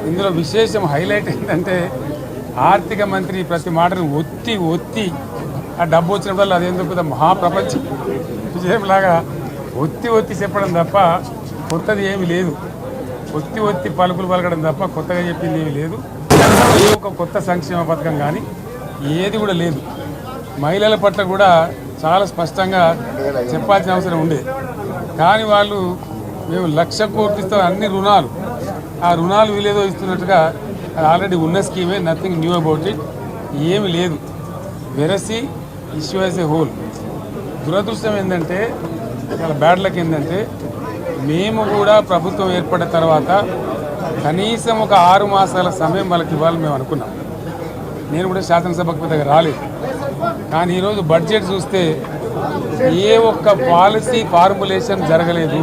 ఇందులో విశేషం హైలైట్ ఏంటంటే ఆర్థిక మంత్రి ప్రతి మాటను ఒత్తి ఒత్తి ఆ డబ్బు వచ్చినప్పుడు అదేందుకు పెద్ద మహాప్రపంచ విజయంలాగా ఒత్తి ఒత్తి చెప్పడం తప్ప కొత్తది ఏమీ లేదు. ఒత్తి ఒత్తి పలుకులు పలకడం తప్ప కొత్తగా చెప్పింది ఏమీ లేదు. ఏ ఒక కొత్త సంక్షేమ పథకం కానీ ఏది కూడా లేదు. మహిళల పట్ల కూడా చాలా స్పష్టంగా చెప్పాల్సిన అవసరం ఉండేది. కానీ వాళ్ళు మేము 1,00,000 కోట్లతో అన్ని రుణాలు ఆ రుణాలు వీలేదో ఇస్తున్నట్టుగా అది ఆల్రెడీ ఉన్న స్కీమే, నథింగ్ న్యూ అబౌట్ ఇట్, ఏమి లేదు. వెరసి ఇష్యూ యాజ్ ఏ హోల్. దురదృష్టం ఏంటంటే చాలా బ్యాడ్ లక్ ఏంటంటే మేము కూడా ప్రభుత్వం ఏర్పడిన తర్వాత కనీసం ఒక 6 మాసాల సమయం వాళ్ళకి ఇవ్వాలని మేము అనుకున్నాం. నేను కూడా శాసనసభకు పెద్దగా రాలేదు. కానీ ఈరోజు బడ్జెట్ చూస్తే ఏ ఒక్క పాలసీ ఫార్ములేషన్ జరగలేదు.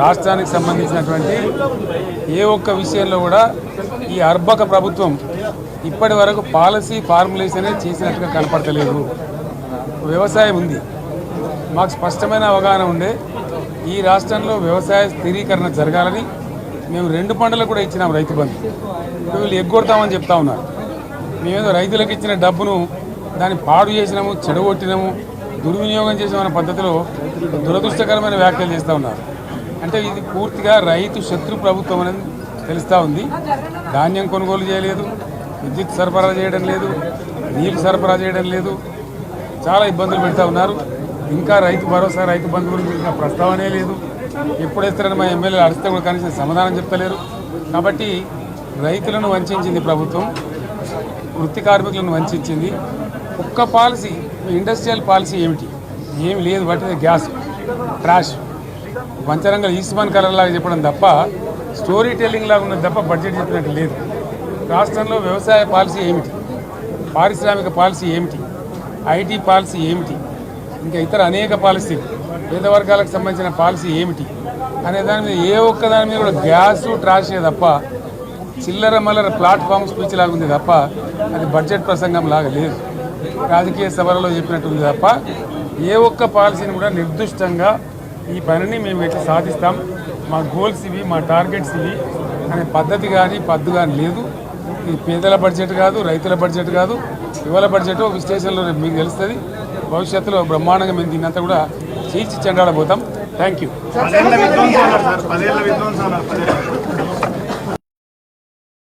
రాష్ట్రానికి సంబంధించినటువంటి ఏ ఒక్క విషయంలో కూడా ఈ అర్బక ప్రభుత్వం ఇప్పటి వరకు పాలసీ ఫార్ములేషన్ చేసినట్టుగా కనపడతలేదు. వ్యవసాయం ఉంది, మాకు స్పష్టమైన అవగాహన ఉండే ఈ రాష్ట్రంలో వ్యవసాయ స్థిరీకరణ జరగాలని మేము 2 పంటలకు కూడా ఇచ్చినాం రైతు బంధు. వీళ్ళు ఎగ్గొడతామని చెప్తా ఉన్నారు. మేమేదో రైతులకు ఇచ్చిన డబ్బును దాన్ని పాడు చేసినాము, చెడగొట్టినాము, దుర్వినియోగం చేసామన్న పద్ధతిలో దురదృష్టకరమైన వ్యాఖ్యలు చేస్తూ ఉన్నారు. అంటే ఇది పూర్తిగా రైతు శత్రు ప్రభుత్వం అనేది తెలుస్తూ ఉంది. ధాన్యం కొనుగోలు చేయలేదు, విద్యుత్ సరఫరా చేయడం లేదు, నీరు సరఫరా చేయడం లేదు, చాలా ఇబ్బందులు పెడతా ఉన్నారు. ఇంకా రైతు భరోసా, రైతు బంధు గురించి ఇంకా ప్రస్తావనే లేదు. ఎప్పుడేస్తారని మా ఎమ్మెల్యేలు అడిగితే కూడా కనీసం సమాధానం చెప్తలేరు. కాబట్టి రైతులను వంచింది ప్రభుత్వం, వృత్తి కార్మికులను వంచింది. ఒక్క పాలసీ, ఇండస్ట్రియల్ పాలసీ ఏమిటి? ఏమి లేదు. బట్టి గ్యాస్ ట్రాష్ పంచరంగ ఈస్మాన్ కలర్ లాగా చెప్పడం తప్ప స్టోరీ టెల్లింగ్ లాగా ఉన్నది తప్ప బడ్జెట్ చెప్పినట్టు లేదు. రాష్ట్రంలో వ్యవసాయ పాలసీ ఏమిటి? పారిశ్రామిక పాలసీ ఏమిటి? ఐటీ పాలసీ ఏమిటి? ఇంకా ఇతర అనేక పాలసీలు, పేద వర్గాలకు సంబంధించిన పాలసీ ఏమిటి అనే దాని మీద ఏ ఒక్క దాని మీద కూడా గ్యాసు ట్రాషే తప్ప చిల్లర మల్లర ప్లాట్ఫామ్ స్పీచ్ లాగా ఉంది తప్ప అది బడ్జెట్ ప్రసంగం లాగా లేదు. రాజకీయ సభలలో చెప్పినట్టుంది తప్ప ఏ ఒక్క పాలసీని కూడా నిర్దిష్టంగా ఈ పనిని మేము ఎట్లా సాధిస్తాం, మా గోల్స్ ఇవి, మా టార్గెట్స్ ఇవి అనే పద్ధతి కానీ పద్దు కానీ లేదు. ఇది పేదల బడ్జెట్ కాదు, రైతుల బడ్జెట్ కాదు, యువల బడ్జెట్. విశ్లేషణలో మీకు తెలుస్తుంది. భవిష్యత్తులో బ్రహ్మాండంగా మేము దీన్నంతా కూడా చీల్చి చెండాడబోతాం. Thank you.